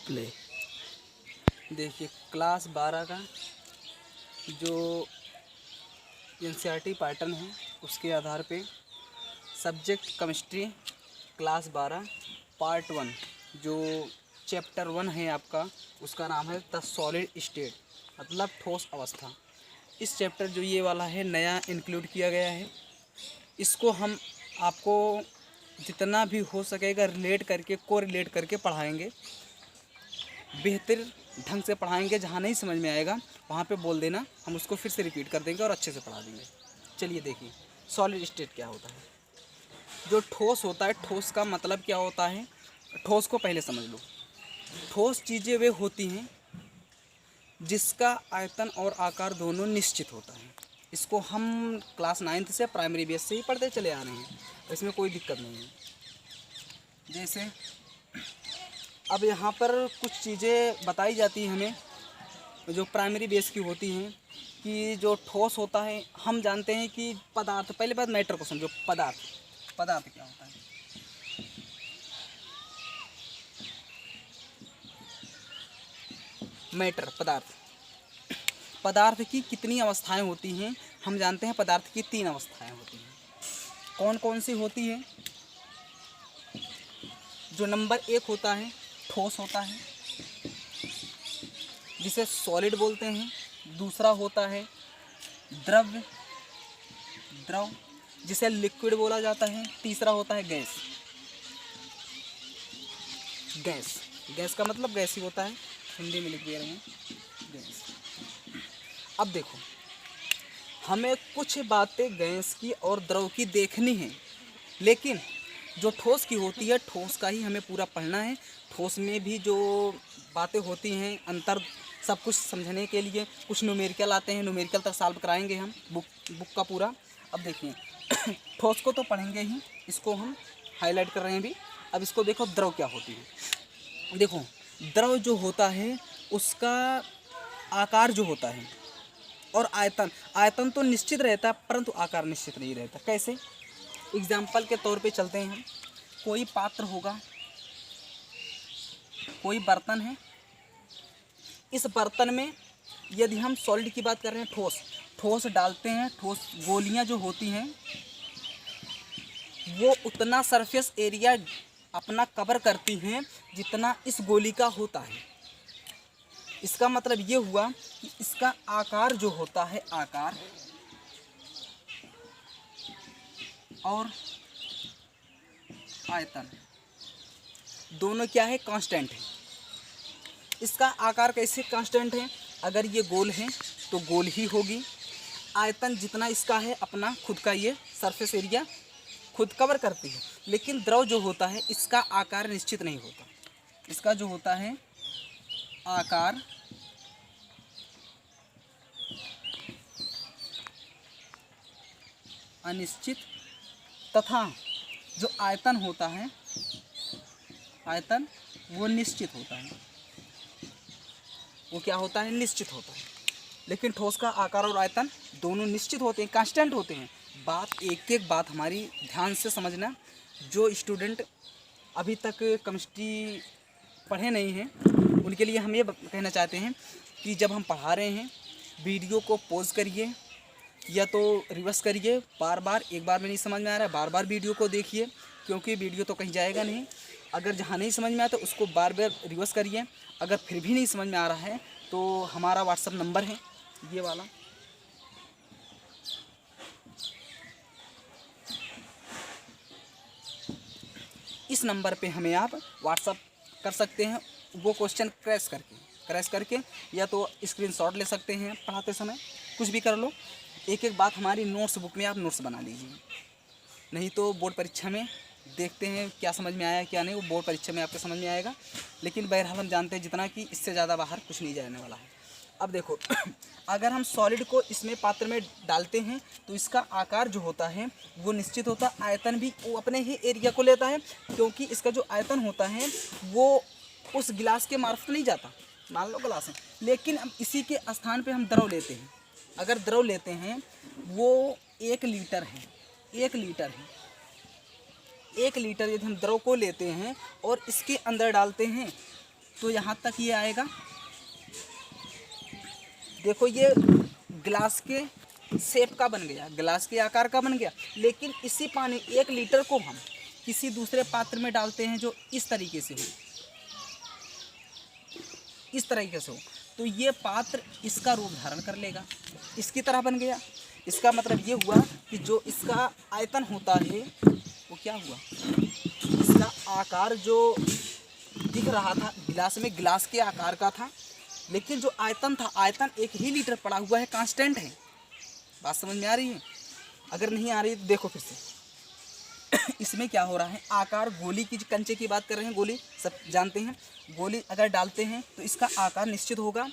Play. देखिए class 12 का जो एनसीईआरटी पैटर्न है उसके आधार पे सब्जेक्ट केमिस्ट्री क्लास 12 पार्ट 1 जो चैप्टर 1 है आपका, उसका नाम है द सॉलिड स्टेट, मतलब ठोस अवस्था। इस चैप्टर जो ये वाला है नया इंक्लूड किया गया है। इसको हम आपको जितना भी हो सकेगा रिलेट करके कोरिलेट करके पढ़ाएंगे, बेहतर ढंग से पढ़ाएंगे। जहाँ नहीं समझ में आएगा वहाँ पे बोल देना, हम उसको फिर से रिपीट कर देंगे और अच्छे से पढ़ा देंगे। चलिए देखिए सॉलिड स्टेट क्या होता है। जो ठोस होता है, ठोस का मतलब क्या होता है, ठोस को पहले समझ लो। ठोस चीज़ें वे होती हैं जिसका आयतन और आकार दोनों निश्चित होता है। इसको हम क्लास 9 से प्राइमरी बेस से ही पढ़ते चले आ रहे हैं, इसमें कोई दिक्कत नहीं है। जैसे अब यहाँ पर कुछ चीज़ें बताई जाती हैं हमें जो प्राइमरी बेस की होती हैं कि जो ठोस होता है, हम जानते हैं कि पदार्थ, पहले बात मैटर को समझो। पदार्थ क्या होता है? मैटर, पदार्थ की कितनी अवस्थाएं होती हैं? हम जानते हैं पदार्थ की 3 अवस्थाएं होती हैं। कौन कौन सी होती है? जो नंबर 1 होता है ठोस होता है, जिसे सॉलिड बोलते हैं। दूसरा होता है द्रव, जिसे लिक्विड बोला जाता है। तीसरा होता है गैस। गैस का मतलब गैस ही होता है, हिंदी में लिख दे रहे हैं गैस। अब देखो, हमें कुछ बातें गैस की और द्रव की देखनी है, लेकिन जो ठोस की होती है ठोस का ही हमें पूरा पढ़ना है। ठोस में भी जो बातें होती हैं अंतर, सब कुछ समझने के लिए कुछ न्यूमेरिकल आते हैं, न्यूमेरिकल तक सॉल्व कराएंगे हम बुक का पूरा। अब देखिए ठोस को तो पढ़ेंगे ही, इसको हम हाईलाइट कर रहे हैं भी। अब इसको देखो द्रव क्या होती है। देखो द्रव जो होता है उसका आकार जो होता है और आयतन तो निश्चित रहता है, परंतु आकार निश्चित नहीं रहता। कैसे? एग्जाम्पल के तौर पे चलते हैं हम। कोई पात्र होगा, कोई बर्तन है। इस बर्तन में यदि हम सॉलिड की बात कर रहे हैं, ठोस डालते हैं, ठोस गोलियां जो होती हैं वो उतना सरफेस एरिया अपना कवर करती हैं जितना इस गोली का होता है। इसका मतलब ये हुआ कि इसका आकार जो होता है, आकार और आयतन दोनों क्या है? कांस्टेंट है। इसका आकार कैसे कांस्टेंट है? अगर ये गोल है तो गोल ही होगी। आयतन जितना इसका है अपना खुद का ये सरफेस एरिया खुद कवर करती है। लेकिन द्रव जो होता है इसका आकार निश्चित नहीं होता। इसका जो होता है आकार अनिश्चित, तथा जो आयतन होता है, आयतन वो निश्चित होता है। वो क्या होता है? निश्चित होता है। लेकिन ठोस का आकार और आयतन दोनों निश्चित होते हैं, कांस्टेंट होते हैं। बात एक बात हमारी ध्यान से समझना। जो स्टूडेंट अभी तक केमिस्ट्री पढ़े नहीं हैं उनके लिए हम ये कहना चाहते हैं कि जब हम पढ़ा रहे हैं वीडियो को पॉज करिए या तो रिवर्स करिए। बार बार, एक बार में नहीं समझ में आ रहा है बार बार वीडियो को देखिए, क्योंकि वीडियो तो कहीं जाएगा नहीं। अगर जहाँ नहीं समझ में आया तो उसको बार बार रिवर्स करिए। अगर फिर भी नहीं समझ में आ रहा है तो हमारा व्हाट्सअप नंबर है ये वाला, इस नंबर पे हमें आप व्हाट्सअप कर सकते हैं। वो क्वेश्चन क्रैश करके या तो स्क्रीनशॉट ले सकते हैं, पढ़ाते समय कुछ भी कर लो। एक एक बात हमारी नोट्स बुक में आप नोट्स बना लीजिए, नहीं तो बोर्ड परीक्षा में देखते हैं क्या समझ में आया क्या नहीं। वो बोर्ड परीक्षा में आपको समझ में आएगा, लेकिन बहरहाल हम जानते हैं जितना कि इससे ज़्यादा बाहर कुछ नहीं जाने वाला है। अब देखो अगर हम सॉलिड को इसमें पात्र में डालते हैं तो इसका आकार जो होता है वो निश्चित होता है। आयतन भी वो अपने ही एरिया को लेता है, क्योंकि इसका जो आयतन होता है वो उस गिलास के मार्फत नहीं जाता। मान लो गिलास है, लेकिन अब इसी के स्थान पे हम द्रव लेते हैं। अगर द्रव लेते हैं वो 1 लीटर है, 1 लीटर है। 1 लीटर यदि हम द्रव को लेते हैं और इसके अंदर डालते हैं तो यहाँ तक ये आएगा। देखो ये गिलास के शेप का बन गया, गिलास के आकार का बन गया। लेकिन इसी पानी 1 लीटर को हम किसी दूसरे पात्र में डालते हैं जो इस तरीके से हो, इस तरीके से हो, तो ये पात्र इसका रूप धारण कर लेगा, इसकी तरह बन गया। इसका मतलब ये हुआ कि जो इसका आयतन होता है वो क्या हुआ, इसका आकार जो दिख रहा था गिलास में, गिलास के आकार का था, लेकिन जो आयतन था, आयतन 1 ही लीटर पड़ा हुआ है, कांस्टेंट है। बात समझ में आ रही है? अगर नहीं आ रही है तो देखो फिर से। इसमें क्या हो रहा है, आकार गोली की, कंचे की बात कर रहे हैं, गोली सब जानते हैं। गोली अगर डालते हैं तो इसका आकार निश्चित होगा,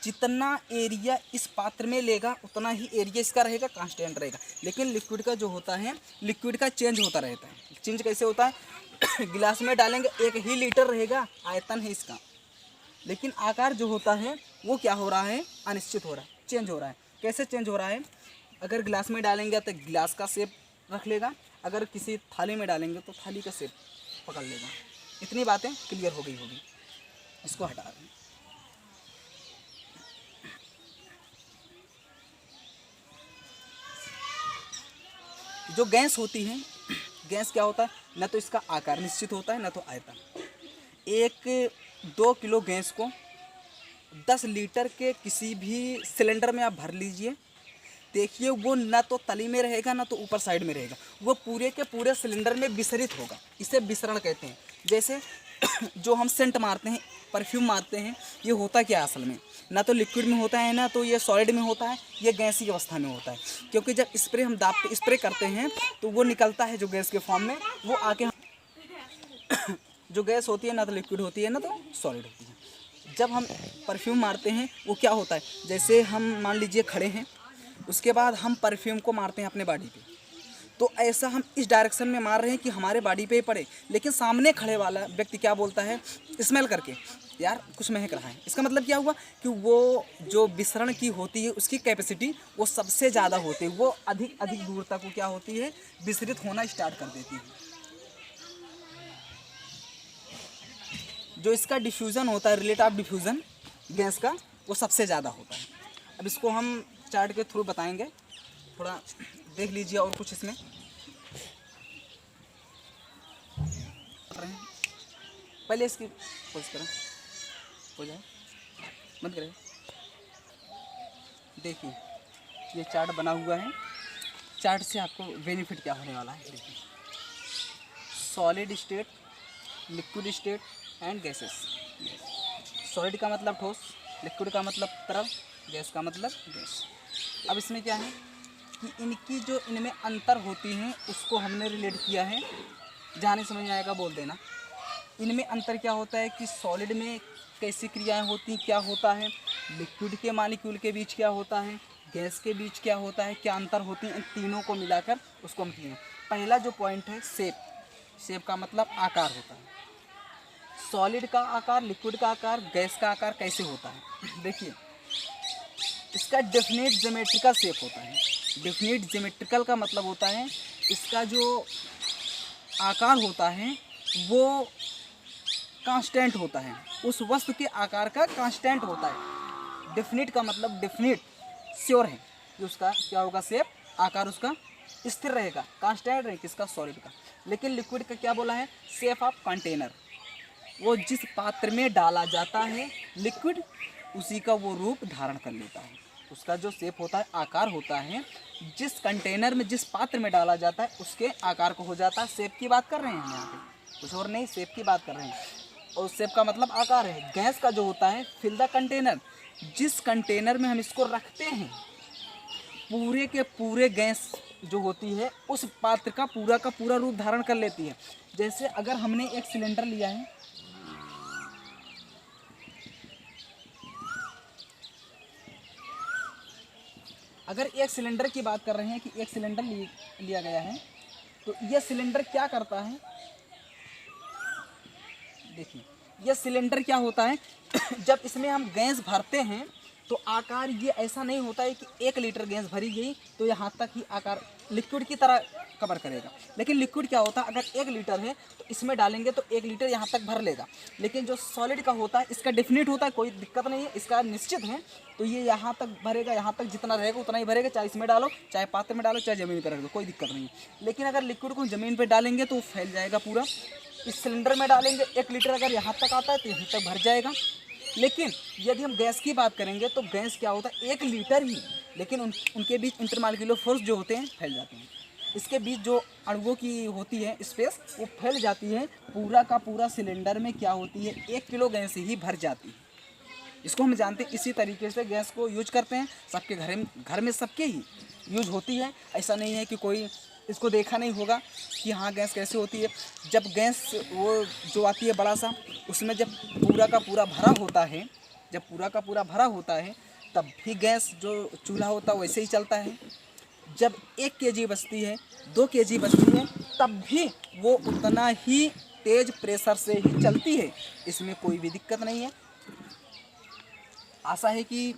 जितना एरिया इस पात्र में लेगा उतना ही एरिया इसका रहेगा, कांस्टेंट रहेगा। लेकिन लिक्विड का जो होता है, लिक्विड का चेंज होता रहता है। चेंज कैसे होता है? गिलास में डालेंगे 1 ही लीटर रहेगा, आयतन है इसका, लेकिन आकार जो होता है वो क्या हो रहा है, अनिश्चित हो रहा है, चेंज हो रहा है। कैसे चेंज हो रहा है? अगर गिलास में डालेंगे तो गिलास का शेप रख लेगा, अगर किसी थाली में डालेंगे तो थाली का शेप पकड़ लेगा। इतनी बातें क्लियर हो गई होगी। इसको हटा दें। जो गैस होती है, गैस क्या होता है, न तो इसका आकार निश्चित होता है न तो आयतन। 1-2 किलो गैस को 10 लीटर के किसी भी सिलेंडर में आप भर लीजिए, देखिए वो ना तो तली में रहेगा ना तो ऊपर साइड में रहेगा, वो पूरे के पूरे सिलेंडर में विसरित होगा। इसे विसरण कहते हैं। जैसे जो हम सेंट मारते हैं, परफ्यूम मारते हैं, ये होता क्या असल में, ना तो लिक्विड में होता है ना तो ये सॉलिड में होता है, ये गैस की अवस्था में होता है। क्योंकि जब स्प्रे हम दाब स्प्रे करते हैं तो वो निकलता है जो गैस के फॉर्म में, वो आके जो गैस होती है ना तो लिक्विड होती है ना तो सॉलिड होती है। जब हम परफ्यूम मारते हैं वो क्या होता है, जैसे हम मान लीजिए खड़े हैं, उसके बाद हम परफ्यूम को मारते हैं अपने बॉडी पे, तो ऐसा हम इस डायरेक्शन में मार रहे हैं कि हमारे बॉडी पे ही पड़े, लेकिन सामने खड़े वाला व्यक्ति क्या बोलता है, स्मेल करके यार कुछ महक रहा है। इसका मतलब क्या हुआ कि वो जो विसरण की होती है उसकी कैपेसिटी वो सबसे ज़्यादा होती है, वो अधिक अधिक दूर तक वो क्या होती है, विसरित होना स्टार्ट कर देती है। जो इसका डिफ्यूज़न होता है, रिलेट ऑफ डिफ्यूज़न गैस का, वो सबसे ज़्यादा होता है। अब इसको हम चार्ट के थ्रू बताएंगे, थोड़ा देख लीजिए। और कुछ इसमें पहले इसकी पोज करें, हो जाए बंद करें। देखिए ये चार्ट बना हुआ है, चार्ट से आपको बेनिफिट क्या होने वाला है। देखिए solid state, liquid state and gases. Solid का मतलब ठोस, लिक्विड का मतलब तरल, गैस का मतलब गैस। अब इसमें क्या है कि इनकी जो इनमें अंतर होती हैं उसको हमने रिलेट किया है, जाने समझ में आएगा बोल देना। इनमें अंतर क्या होता है कि सॉलिड में कैसी क्रियाएं होती, क्या होता है, लिक्विड के मॉलिक्यूल के बीच क्या होता है, गैस के बीच क्या होता है, क्या अंतर होती है, इन तीनों को मिलाकर उसको हम किए। पहला जो पॉइंट है शेप, शेप का मतलब आकार होता है। सॉलिड का आकार, लिक्विड का आकार, गैस का आकार कैसे होता है, देखिए इसका डेफिनेट ज्योमेट्रिकल शेप होता है। डेफिनेट ज्योमेट्रिकल का मतलब होता है इसका जो आकार होता है वो कांस्टेंट होता है, उस वस्तु के आकार का कांस्टेंट होता है। डेफिनेट का मतलब डेफिनेट श्योर है कि उसका क्या होगा, शेप, आकार उसका स्थिर रहेगा, कांस्टेंट रहेगा, किसका, सॉलिड का। लेकिन लिक्विड का क्या बोला है, शेप ऑफ कंटेनर, वो जिस पात्र में डाला जाता है लिक्विड उसी का वो रूप धारण कर लेता है। उसका जो शेप होता है, आकार होता है, जिस कंटेनर में, जिस पात्र में डाला जाता है उसके आकार को हो जाता है। शेप की बात कर रहे हैं हम यहाँ पे, कुछ और नहीं, शेप की बात कर रहे हैं। और शेप का मतलब आकार है। गैस का जो होता है फिल द कंटेनर, जिस कंटेनर में हम इसको रखते हैं पूरे के पूरे गैस जो होती है उस पात्र का पूरा रूप धारण कर लेती है। जैसे अगर हमने एक सिलेंडर लिया है, अगर एक सिलेंडर की बात कर रहे हैं कि एक सिलेंडर लिया गया है, तो यह सिलेंडर क्या करता है, देखिए यह सिलेंडर क्या होता है जब इसमें हम गैस भरते हैं तो आकार ये ऐसा नहीं होता है कि 1 लीटर गैस भरी गई तो यहाँ तक ही आकार लिक्विड की तरह कवर करेगा। लेकिन लिक्विड क्या होता है, अगर 1 लीटर है तो इसमें डालेंगे तो 1 लीटर यहाँ तक भर लेगा। लेकिन जो सॉलिड का होता है इसका डेफिनेट होता है, कोई दिक्कत नहीं है, इसका निश्चित है। तो ये यहाँ तक भरेगा, यहाँ तक जितना रहेगा उतना ही भरेगा, चाहे इसमें डालो, चाहे पात्र में डालो, चाहे ज़मीन पर रख दो, कोई दिक्कत नहीं है। लेकिन अगर लिक्विड को ज़मीन पर डालेंगे तो फैल जाएगा पूरा। इस सिलेंडर में डालेंगे 1 लीटर अगर यहाँ तक आता है तो यहीं तक भर जाएगा। लेकिन यदि हम गैस की बात करेंगे तो गैस क्या होता है, 1 लीटर ही, लेकिन उनके बीच इंटरमॉलिक्यूलर फोर्स जो होते हैं फैल जाते हैं। इसके बीच जो अणुओं की होती है स्पेस, वो फैल जाती है। पूरा का पूरा सिलेंडर में क्या होती है, 1 किलो गैस ही भर जाती है। इसको हम जानते हैं। इसी तरीके से गैस को यूज करते हैं, सबके घर में सबके ही यूज होती है। ऐसा नहीं है कि कोई इसको देखा नहीं होगा कि हाँ गैस कैसे होती है। जब गैस वो जो आती है बड़ा सा, उसमें जब पूरा का पूरा भरा होता है, जब पूरा का पूरा भरा होता है तब भी गैस जो चूल्हा होता है वैसे ही चलता है। जब 1 केजी बचती है, 2 केजी बचती है, तब भी वो उतना ही तेज प्रेशर से ही चलती है। इसमें कोई भी दिक्कत नहीं है। आशा है कि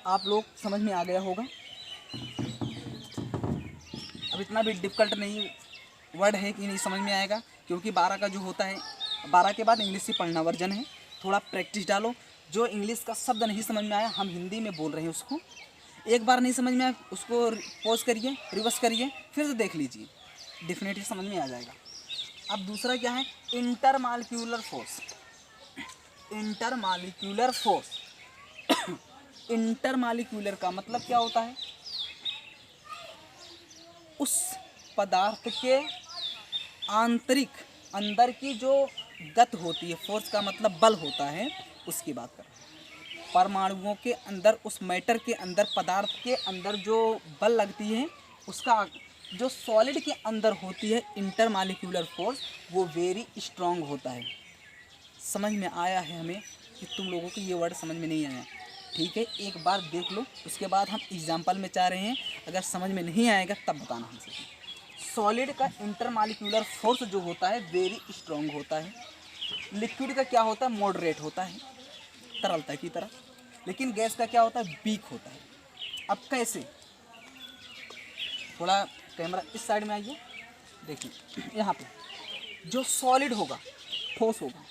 आप लोग समझ में आ गया होगा। अब इतना भी डिफ़िकल्ट नहीं वर्ड है कि नहीं समझ में आएगा, क्योंकि 12 का जो होता है, 12 के बाद इंग्लिश ही पढ़ना वर्जन है। थोड़ा प्रैक्टिस डालो। जो इंग्लिश का शब्द नहीं समझ में आया, हम हिंदी में बोल रहे हैं उसको, एक बार नहीं समझ में आया उसको पॉज करिए, रिवर्स करिए, फिर से देख लीजिए, डेफिनेटली समझ में आ जाएगा। अब दूसरा क्या है, intermolecular force. Intermolecular force intermolecular का मतलब क्या होता है, उस पदार्थ के आंतरिक अंदर की जो गति होती है, फोर्स का मतलब बल होता है, उसकी बात कर रहे हैं। परमाणुओं के अंदर, उस मैटर के अंदर, पदार्थ के अंदर जो बल लगती है, उसका जो सॉलिड के अंदर होती है इंटरमॉलिक्यूलर फोर्स, वो वेरी स्ट्रॉन्ग होता है। समझ में आया है हमें कि तुम लोगों को ये वर्ड समझ में नहीं आया? ठीक है, एक बार देख लो, उसके बाद हम एग्जाम्पल में चाह रहे हैं। अगर समझ में नहीं आएगा तब बताना हमसे। सॉलिड का इंटरमॉलिक्यूलर फोर्स जो होता है वेरी स्ट्रॉन्ग होता है। लिक्विड का क्या होता है, मॉडरेट होता है, तरलता की तरह। लेकिन गैस का क्या होता है, वीक होता है। अब कैसे, थोड़ा कैमरा इस साइड में आइए, देखिए यहाँ पे जो सॉलिड होगा, ठोस होगा,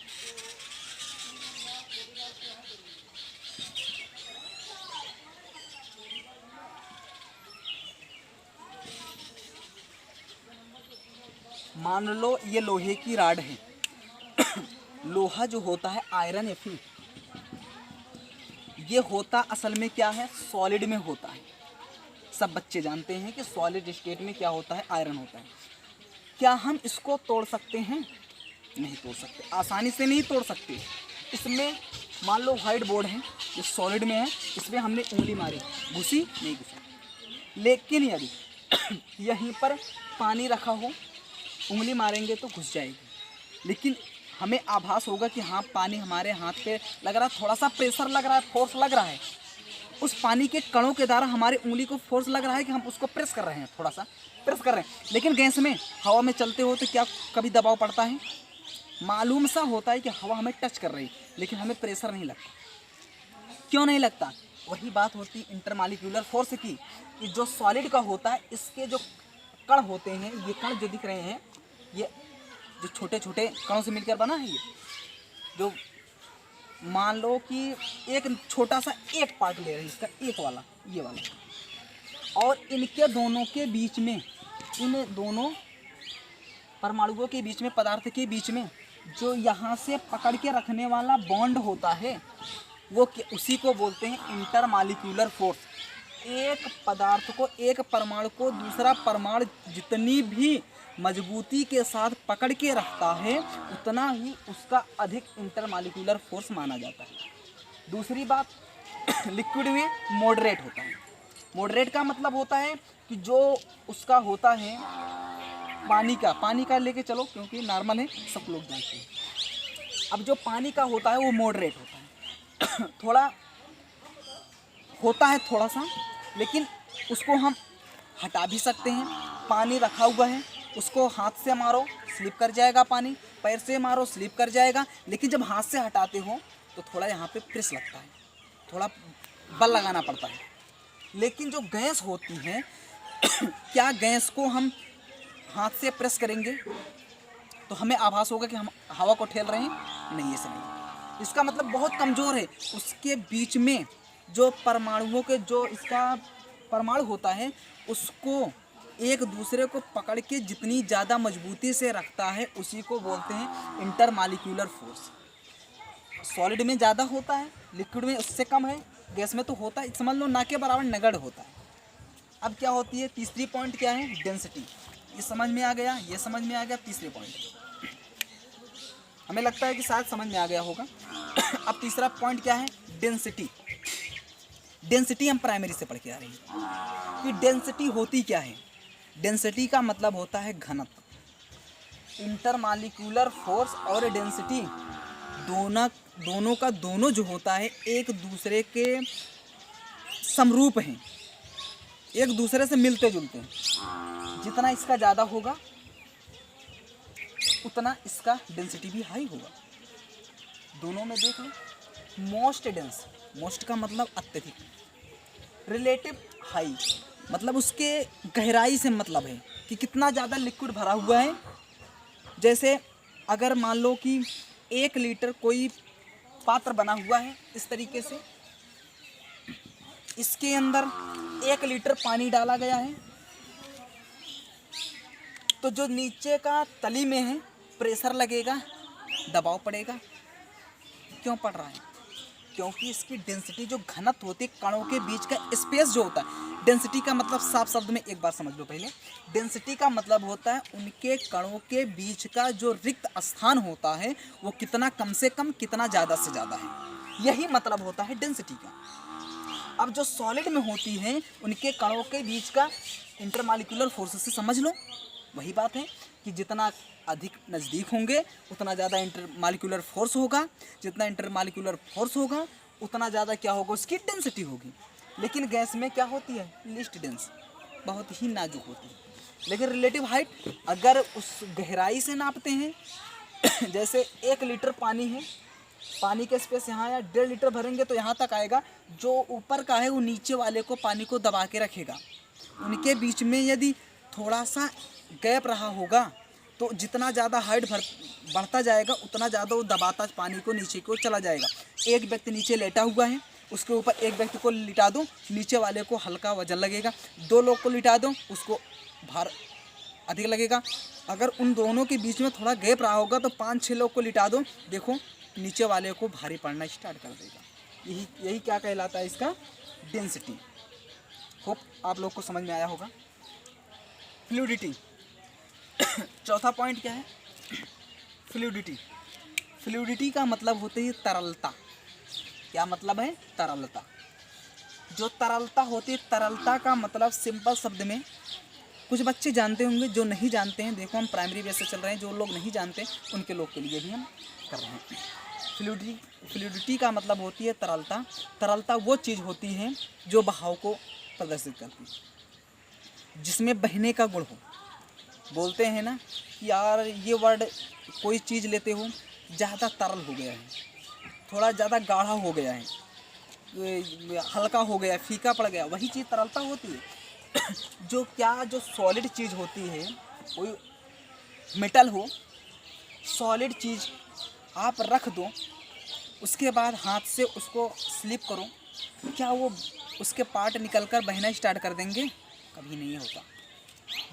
मान लो ये लोहे की राड है। लोहा जो होता है आयरन या फिर ये होता असल में क्या है, सॉलिड में होता है। सब बच्चे जानते हैं कि सॉलिड स्टेट में क्या होता है, आयरन होता है। क्या हम इसको तोड़ सकते हैं? नहीं तोड़ सकते, आसानी से नहीं तोड़ सकते। इसमें मान लो व्हाइट बोर्ड है, ये सॉलिड में है, इसमें हमने उंगली मारी, घुसी नहीं घुसी। लेकिन यदि यहीं पर पानी रखा हो, उंगली मारेंगे तो घुस जाएगी। लेकिन हमें आभास होगा कि हाँ पानी हमारे हाथ पे लग रहा है, थोड़ा सा प्रेशर लग रहा है, फोर्स लग रहा है। उस पानी के कणों के द्वारा हमारी उंगली को फोर्स लग रहा है कि हम उसको प्रेस कर रहे हैं, थोड़ा सा प्रेस कर रहे हैं। लेकिन गैस में, हवा में चलते हो तो क्या कभी दबाव पड़ता है? मालूम सा होता है कि हवा हमें टच कर रही है, लेकिन हमें प्रेशर नहीं लगता। क्यों नहीं लगता? वही बात होती है इंटरमॉलिक्यूलर फोर्स की, कि जो सॉलिड का होता है, इसके जो कण होते हैं, ये कण जो दिख रहे हैं, ये जो छोटे छोटे कणों से मिलकर बना है, ये जो मान लो कि एक छोटा सा एक पार्ट ले रहे हैं इसका, एक वाला, ये वाला, और इनके दोनों के बीच में, इन दोनों परमाणुओं के बीच में, पदार्थ के बीच में जो यहाँ से पकड़ के रखने वाला बॉन्ड होता है, वो उसी को बोलते हैं इंटरमॉलिक्यूलर फोर्स। एक पदार्थ को, एक परमाणु को दूसरा परमाणु जितनी भी मजबूती के साथ पकड़ के रखता है, उतना ही उसका अधिक इंटरमॉलिक्यूलर फोर्स माना जाता है। दूसरी बात, लिक्विड में मॉडरेट होता है। मॉडरेट का मतलब होता है कि जो उसका होता है पानी का लेके चलो, क्योंकि नॉर्मल है, सब लोग जानते हैं। अब जो पानी का होता है वो मॉडरेट होता है। थोड़ा होता है थोड़ा सा, लेकिन उसको हम हटा भी सकते हैं। पानी रखा हुआ है, उसको हाथ से मारो स्लिप कर जाएगा, पानी पैर से मारो स्लिप कर जाएगा। लेकिन जब हाथ से हटाते हो तो थोड़ा यहाँ पे प्रेस लगता है, थोड़ा बल लगाना पड़ता है। लेकिन जो गैस होती है क्या गैस को हम हाथ से प्रेस करेंगे तो हमें आभास होगा कि हम हवा को ठेल रहे हैं, नहीं ऐसा नहीं। इसका मतलब बहुत कमज़ोर है। उसके बीच में जो परमाणुओं के जो इसका परमाणु होता है उसको एक दूसरे को पकड़ के जितनी ज़्यादा मजबूती से रखता है उसी को बोलते हैं इंटरमॉलिक्यूलर फोर्स। सॉलिड में ज़्यादा होता है, लिक्विड में उससे कम है, गैस में तो होता है, समझ लो ना के बराबर नगण्य होता है। अब क्या होती है, तीसरी पॉइंट क्या है, डेंसिटी। ये समझ में आ गया, ये समझ में आ गया। तीसरे पॉइंट हमें लगता है कि शायद समझ में आ गया होगा। अब तीसरा पॉइंट क्या है, डेंसिटी। डेंसिटी हम प्राइमरी से पढ़ के आ रहे हैं कि डेंसिटी होती क्या है। डेंसिटी का मतलब होता है घनत्व। इंटरमॉलिक्यूलर फोर्स और डेंसिटी दोनों जो होता है एक दूसरे के समरूप हैं, एक दूसरे से मिलते जुलते हैं। जितना इसका ज़्यादा होगा उतना इसका डेंसिटी भी हाई होगा। दोनों में देख लो, मोस्ट डेंस, मोस्ट का मतलब अत्यधिक, रिलेटिव हाई मतलब उसके गहराई से मतलब है कि कितना ज़्यादा लिक्विड भरा हुआ है। जैसे अगर मान लो कि 1 लीटर कोई पात्र बना हुआ है, इस तरीके से इसके अंदर 1 लीटर पानी डाला गया है, तो जो नीचे का तली में है प्रेशर लगेगा, दबाव पड़ेगा। क्यों पड़ रहा है, क्योंकि इसकी डेंसिटी जो घनत्व होती है, कणों के बीच का स्पेस जो होता है। डेंसिटी का मतलब साफ शब्द में एक बार समझ लो पहले, डेंसिटी का मतलब होता है उनके कणों के बीच का जो रिक्त स्थान होता है वो कितना कम से कम, कितना ज़्यादा से ज़्यादा है, यही मतलब होता है डेंसिटी का। अब जो सॉलिड में होती हैं उनके कणों के बीच का इंटरमॉलिक्यूलर फोर्स से समझ लो, वही बात है कि जितना अधिक नज़दीक होंगे उतना ज़्यादा इंटरमॉलिक्यूलर फोर्स होगा, जितना इंटरमॉलिक्यूलर फोर्स होगा उतना ज़्यादा क्या होगा, उसकी डेंसिटी होगी। लेकिन गैस में क्या होती है, लीस्ट डेंस, बहुत ही नाजुक होती है। लेकिन रिलेटिव हाइट अगर उस गहराई से नापते हैं जैसे 1 लीटर पानी है, पानी का स्पेस यहाँ या 1.5 लीटर भरेंगे तो यहाँ तक आएगा, जो ऊपर का है वो नीचे वाले को पानी को दबा के रखेगा। उनके बीच में यदि थोड़ा सा गैप रहा होगा तो जितना ज़्यादा हाइट बढ़ता जाएगा उतना ज़्यादा वो दबाता पानी को नीचे को चला जाएगा। एक व्यक्ति नीचे लेटा हुआ है, उसके ऊपर एक व्यक्ति को लिटा दो, नीचे वाले को हल्का वजन लगेगा। 2 लोग को लिटा दो, उसको भार अधिक लगेगा। अगर उन दोनों के बीच में थोड़ा गैप रहा होगा तो 5-6 लोग को लिटा दो, देखो नीचे वाले को भारी पड़ना स्टार्ट कर देगा। यही क्या कहलाता है, इसका डेंसिटी। होप आप लोग को समझ में आया होगा। फ्लूइडिटी चौथा पॉइंट क्या है, फ्लूइडिटी। फ्लूइडिटी का मतलब होती है तरलता। क्या मतलब है, तरलता। जो तरलता होती है, तरलता का मतलब सिंपल शब्द में कुछ बच्चे जानते होंगे, जो नहीं जानते हैं देखो हम प्राइमरी बेस से चल रहे हैं, जो लोग नहीं जानते उनके लोग के लिए भी हम कर रहे हैं। फ्लूइडिटी का मतलब होती है तरलता। तरलता वो चीज़ होती है जो बहाव को प्रदर्शित करती है, जिसमें बहने का गुण हो। बोलते हैं ना कि यार ये वर्ड कोई चीज़ लेते हो ज़्यादा तरल हो गया है, थोड़ा ज़्यादा गाढ़ा हो गया है, हल्का हो गया, फीका पड़ गया, वही चीज़ तरलता होती है। जो सॉलिड चीज़ होती है, कोई मेटल हो, सॉलिड चीज़ आप रख दो, उसके बाद हाथ से उसको स्लिप करो, क्या वो उसके पार्ट निकलकर बहना स्टार्ट कर देंगे? कभी नहीं होता।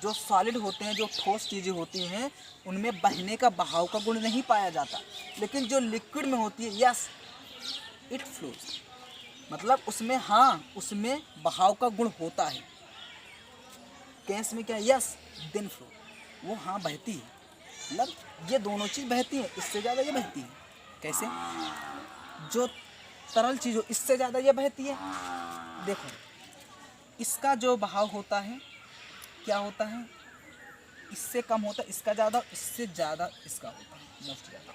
जो सॉलिड होते हैं, जो ठोस चीज़ें होती हैं, उनमें बहने का, बहाव का गुण नहीं पाया जाता। लेकिन जो लिक्विड में होती है, यस इट फ्लोज, मतलब उसमें, हाँ उसमें बहाव का गुण होता है। गैस में क्या, यस देन फ्लो, वो हाँ बहती है, मतलब ये दोनों चीज़ बहती है, इससे ज़्यादा ये बहती है। कैसे, जो तरल चीज़ हो इससे ज़्यादा ये बहती है। देखो इसका जो बहाव होता है क्या होता है, इससे कम होता है इसका ज़्यादा, इससे ज़्यादा इसका होता है, मोस्ट ज़्यादा,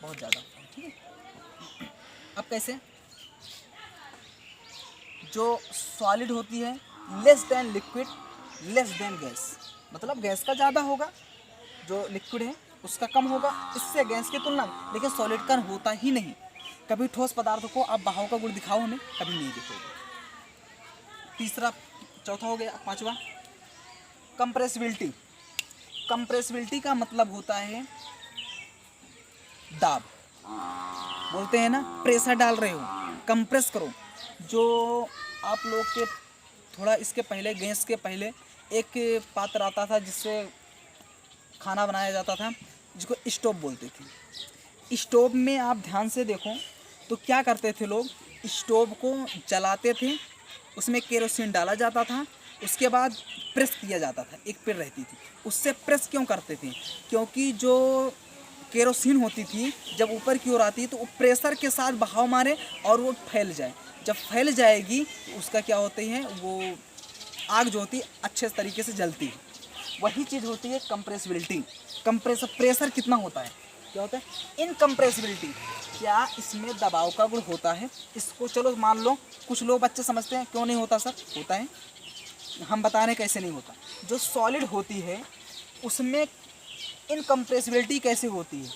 बहुत ज़्यादा होता है। ठीक है, अब कैसे, जो सॉलिड होती है less than liquid less than gas, मतलब गैस का ज़्यादा होगा, जो लिक्विड है उसका कम होगा, इससे गैस की तुलना, लेकिन सॉलिड का होता ही नहीं। कभी ठोस पदार्थों को आप बहाव का गुण दिखाओ हमें, कभी नहीं दिखोगे। चौथा हो गया, 5वां कंप्रेसिबिलिटी, कंप्रेसिबिलिटी का मतलब होता है दाब, बोलते हैं ना प्रेशर डाल रहे हो, कंप्रेस करो। जो आप लोग के थोड़ा इसके पहले, गैस के पहले एक पात्र आता था जिससे खाना बनाया जाता था, जिसको स्टोव बोलते थे। स्टोव में आप ध्यान से देखो तो क्या करते थे लोग, स्टोव को जलाते थे, उसमें केरोसिन डाला जाता था, उसके बाद प्रेस किया जाता था, एक पिन रहती थी, उससे प्रेस क्यों करते थे, क्योंकि जो केरोसिन होती थी जब ऊपर की ओर आती तो वो प्रेशर के साथ बहाव मारे और वो फैल जाए। जब फैल जाएगी उसका क्या होती है, वो आग जो होती है अच्छे तरीके से जलती है। वही चीज़ होती है कंप्रेसिबिलिटी। कंप्रेसर, प्रेशर कितना होता है, क्या होता है इनकम्प्रेसिबिलिटी। क्या इसमें दबाव का गुण होता है। इसको चलो मान लो, कुछ लोग बच्चे समझते हैं क्यों नहीं होता सर, होता है, हम बता रहे कैसे नहीं होता। जो सॉलिड होती है उसमें इनकम्प्रेसिबिलिटी कैसे होती है।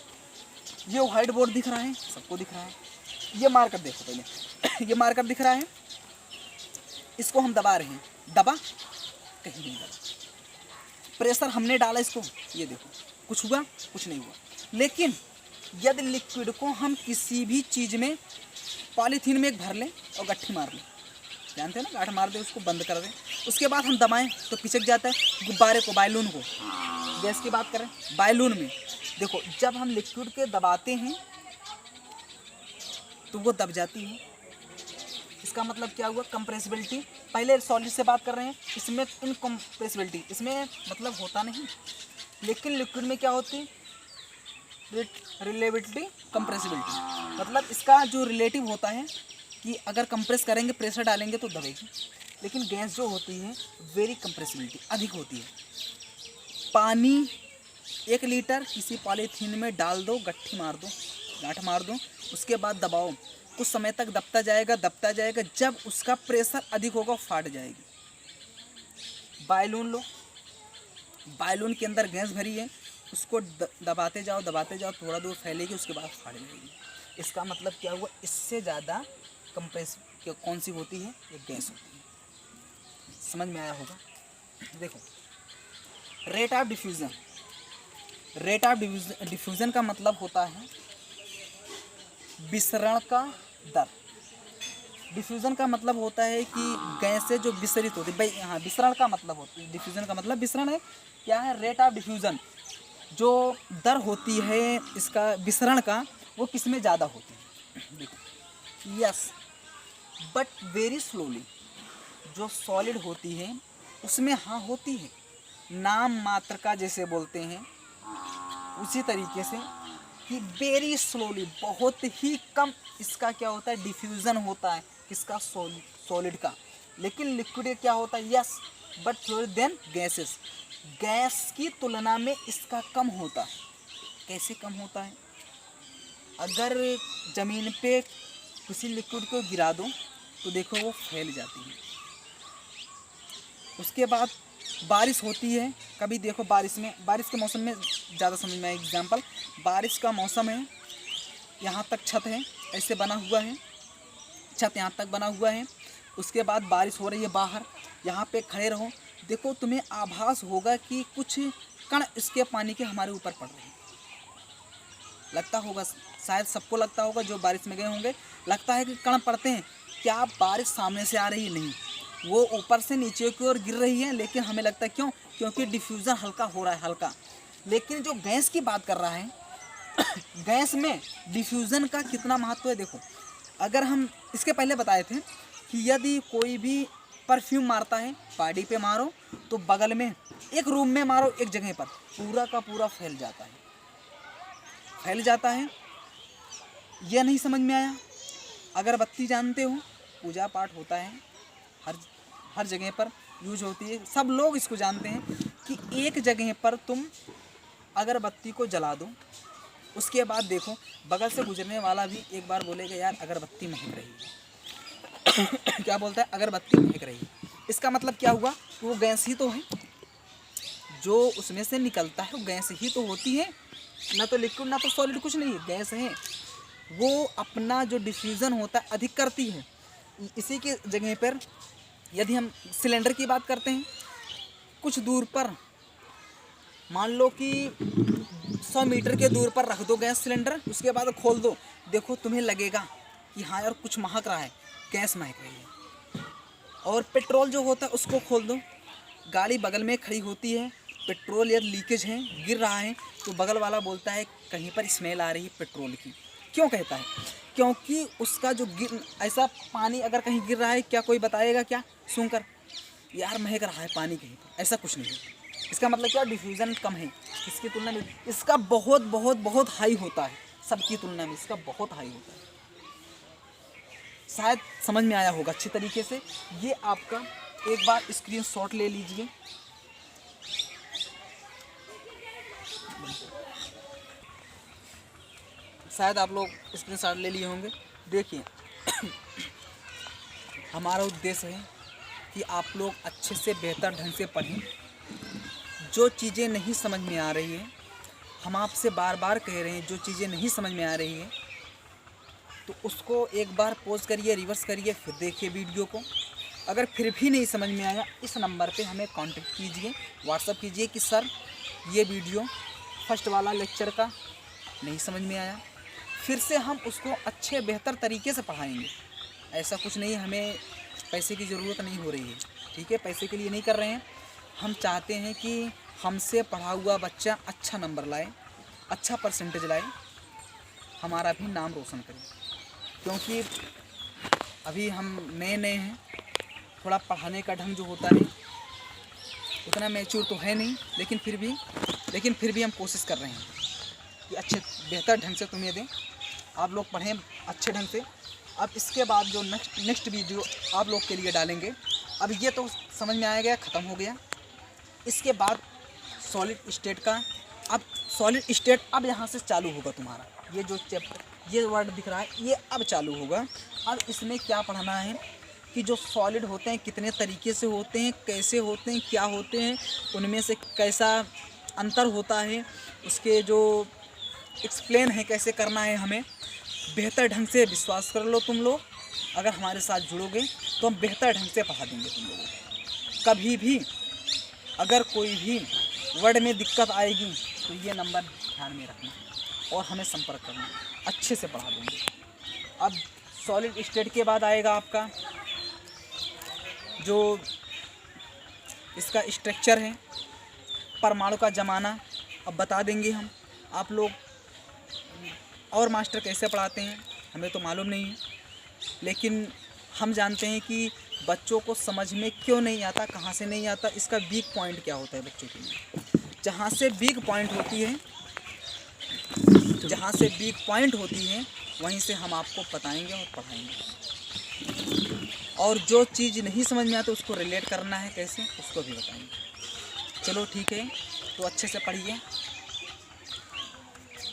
ये व्हाइट बोर्ड दिख रहा है, सबको दिख रहा है, ये मार्कर देखो पहले ये मार्कर दिख रहा है, इसको हम दबा रहे हैं, दबा कहीं नहीं दबा, प्रेशर हमने डाला इसको, ये देखो कुछ हुआ, कुछ नहीं हुआ। लेकिन यदि लिक्विड को हम किसी भी चीज़ में, पॉलीथीन में एक भर लें और गट्ठी मार लें, जानते हैं ना, गांठ मार दें, उसको बंद कर दें, उसके बाद हम दबाएं तो पिचक जाता है। गुब्बारे को, बायलून को, गैस की बात करें, बायलून में देखो जब हम लिक्विड के दबाते हैं तो वो दब जाती है। इसका मतलब क्या हुआ, कंप्रेसिबिलिटी। पहले सॉलिड से बात कर रहे हैं, इसमें इनकम्प्रेसिबिलिटी, इसमें मतलब होता नहीं। लेकिन लिक्विड में क्या होती, रिलेटिविटी कंप्रेसिबिलिटी, मतलब इसका जो रिलेटिव होता है कि अगर कंप्रेस करेंगे, प्रेशर डालेंगे तो दबेगी। लेकिन गैस जो होती है वेरी कंप्रेसिबिलिटी अधिक होती है। पानी 1 लीटर किसी पॉलीथीन में डाल दो, गट्ठी मार दो, गांठ मार दो, उसके बाद दबाओ, कुछ समय तक दबता जाएगा, दबता जाएगा, जब उसका प्रेशर अधिक होगा फाट जाएगी। बायलून लो, बायलून के अंदर गैस भरी है, उसको दबाते जाओ, दबाते जाओ, थोड़ा दूर फैलेगी, उसके बाद फाट जाएगी। इसका मतलब क्या हुआ, इससे ज़्यादा कंप्रेस कौन सी होती है, ये गैस होती है। समझ में आया होगा। देखो rate of diffusion, rate of diffusion का मतलब होता है विसरण का दर। डिफ्यूज़न का मतलब होता है कि गैसें जो विसरित होती है, भाई हाँ, विसरण का मतलब होता है, डिफ्यूज़न का मतलब विसरण है। क्या है, रेट ऑफ डिफ्यूज़न, जो दर होती है इसका विसरण का, वो किस में ज़्यादा होती है। देखो यस, बट वेरी स्लोली। जो सॉलिड होती है उसमें हाँ होती है, नाम मात्र का जैसे बोलते हैं उसी तरीके से कि वेरी स्लोली, बहुत ही कम इसका क्या होता है, डिफ्यूज़न होता है किसका, सॉलिड का। लेकिन लिक्विड क्या होता है, yes but slower then gases, gas की तुलना में इसका कम होता है। कैसे कम होता है, अगर ज़मीन पे किसी लिक्विड को गिरा दो तो देखो वो फैल जाती है। उसके बाद बारिश होती है, कभी देखो बारिश में, बारिश के मौसम में ज़्यादा समझ में आए एग्जाम्पल, बारिश का मौसम है, यहाँ तक छत है, ऐसे बना हुआ है, छत यहाँ तक बना हुआ है, उसके बाद बारिश हो रही है बाहर, यहाँ पे खड़े रहो, देखो तुम्हें आभास होगा कि कुछ कण इसके पानी के हमारे ऊपर पड़ रहे हैं। लगता होगा, शायद सबको लगता होगा, जो बारिश में गए होंगे, लगता है कि कण पड़ते हैं। क्या बारिश सामने से आ रही है, नहीं, वो ऊपर से नीचे की ओर गिर रही है, लेकिन हमें लगता है क्यों, क्योंकि डिफ्यूज़न हल्का हो रहा है, हल्का। लेकिन जो गैस की बात कर रहा है गैस में डिफ्यूज़न का कितना महत्व है। देखो अगर हम इसके पहले बताए थे कि यदि कोई भी परफ्यूम मारता है, बॉडी पे मारो तो बगल में एक रूम में मारो, एक जगह पर पूरा का पूरा फैल जाता है, फैल जाता है। यह नहीं समझ में आया। अगरबत्ती जानते हो, पूजा पाठ होता है, हर जगह पर यूज होती है, सब लोग इसको जानते हैं कि एक जगह पर तुम अगरबत्ती को जला दो, उसके बाद देखो बगल से गुजरने वाला भी एक बार बोलेगा यार अगरबत्ती महक रही है क्या बोलता है, अगरबत्ती महक रही है। इसका मतलब क्या हुआ, वो गैस ही तो है, जो उसमें से निकलता है वो गैस ही तो होती है, ना तो लिक्विड ना तो सॉलिड, कुछ नहीं है, गैस है। वो अपना जो डिफ्यूज़न होता है अधिक करती है। इसी के जगह पर यदि हम सिलेंडर की बात करते हैं, कुछ दूर पर, मान लो कि 100 मीटर के दूर पर रख दो गैस सिलेंडर, उसके बाद खोल दो, देखो तुम्हें लगेगा कि हाँ यार कुछ महक रहा है, गैस महक रही है। और पेट्रोल जो होता है उसको खोल दो, गाड़ी बगल में खड़ी होती है, पेट्रोल या लीकेज है, गिर रहा है, तो बगल वाला बोलता है कहीं पर स्मेल आ रही है पेट्रोल की। क्यों कहता है? क्योंकि उसका जो ऐसा पानी अगर कहीं गिर रहा है, क्या कोई बताएगा क्या सुनकर यार महक रहा है पानी कहीं पर? ऐसा कुछ नहीं है। इसका मतलब क्या, डिफ्यूज़न कम है इसकी तुलना में, इसका बहुत बहुत बहुत हाई होता है, सबकी तुलना में इसका बहुत हाई होता है। शायद समझ में आया होगा अच्छी तरीके से। ये आपका एक बार स्क्रीनशॉट ले लीजिए। शायद आप लोग स्क्रीनशॉट ले लिए होंगे। देखिए हमारा उद्देश्य है कि आप लोग अच्छे से बेहतर ढंग से पढ़ें। जो चीज़ें नहीं समझ में आ रही है, हम आपसे बार बार कह रहे हैं, जो चीज़ें नहीं समझ में आ रही है तो उसको एक बार पॉज करिए, रिवर्स करिए, फिर देखिए वीडियो को। अगर फिर भी नहीं समझ में आया, इस नंबर पे हमें कांटेक्ट कीजिए, व्हाट्सअप कीजिए कि सर ये वीडियो फर्स्ट वाला लेक्चर का नहीं समझ में आया, फिर से हम उसको अच्छे बेहतर तरीके से पढ़ाएंगे। ऐसा कुछ नहीं, हमें पैसे की ज़रूरत नहीं हो रही है, ठीक है, पैसे के लिए नहीं कर रहे हैं। हम चाहते हैं कि हमसे पढ़ा हुआ बच्चा अच्छा नंबर लाए, अच्छा परसेंटेज लाए, हमारा भी नाम रोशन करे। क्योंकि अभी हम नए नए हैं, थोड़ा पढ़ाने का ढंग जो होता है उतना मैच्योर तो है नहीं, लेकिन फिर भी हम कोशिश कर रहे हैं कि अच्छे बेहतर ढंग से तुम्हें दें, आप लोग पढ़ें अच्छे ढंग से। अब इसके बाद जो नेक्स्ट वीडियो आप लोग के लिए डालेंगे, अब ये तो समझ में आ गया, ख़त्म हो गया। इसके बाद सॉलिड स्टेट का, अब सॉलिड स्टेट अब यहाँ से चालू होगा तुम्हारा। ये जो चैप्टर, ये वर्ड दिख रहा है, ये अब चालू होगा। अब इसमें क्या पढ़ना है कि जो सॉलिड होते हैं कितने तरीके से होते हैं, कैसे होते हैं, क्या होते हैं, उनमें से कैसा अंतर होता है, उसके जो एक्सप्लेन है कैसे करना है हमें बेहतर ढंग से। विश्वास कर लो तुम लोग, अगर हमारे साथ जुड़ोगे तो हम बेहतर ढंग से पढ़ा देंगे तुम लोगों को। कभी भी अगर कोई भी वर्ड में दिक्कत आएगी तो ये नंबर ध्यान में रखना और हमें संपर्क करना, अच्छे से पढ़ा देंगे। अब सॉलिड स्टेट के बाद आएगा आपका जो इसका स्ट्रक्चर है, परमाणु का ज़माना, अब बता देंगे हम। आप लोग और मास्टर कैसे पढ़ाते हैं हमें तो मालूम नहीं है, लेकिन हम जानते हैं कि बच्चों को समझ में क्यों नहीं आता, कहाँ से नहीं आता, इसका वीक पॉइंट क्या होता है बच्चों के लिए। जहाँ से वीक पॉइंट होती है वहीं से हम आपको बताएंगे और पढ़ाएंगे। और जो चीज़ नहीं समझ में आता उसको रिलेट करना है कैसे, उसको भी बताएंगे। चलो ठीक है, तो अच्छे से पढ़िए,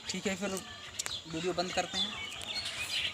ठीक है, फिर वीडियो बंद करते हैं।